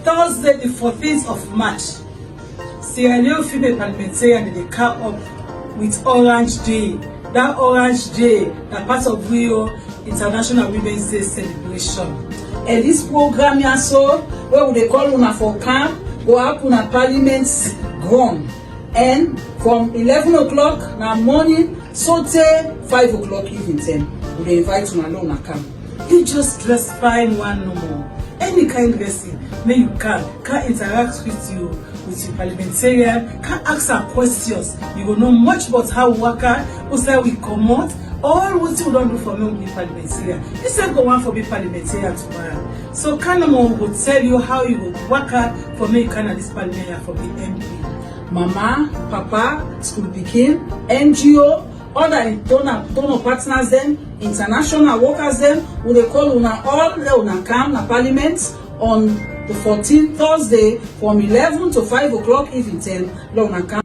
Thursday, the 14th of March, Sierra Leone female parliamentarian they come up with Orange Day. That Orange Day, that part of Rio International Women's Day celebration. And this program here so, where they call una for camp, go up on a parliament ground. And from 11 o'clock now morning, so till 5 o'clock evening time, we invite una camp. You just dress fine one no more. Any kind of dressing, may you can interact with your parliamentarian, can ask her questions. You will know much about how worker, how we come out, all what you don't do for me will be parliamentarian. You said go on for be parliamentarian tomorrow. So Kanamo will tell you how you would work out for me can this parliamentarian for the MP. Mama, Papa, school pikin, NGO, other donor partners them, international workers them, will they call una all una come na parliament on the 14th Thursday from 11 to 5 o'clock evening 10.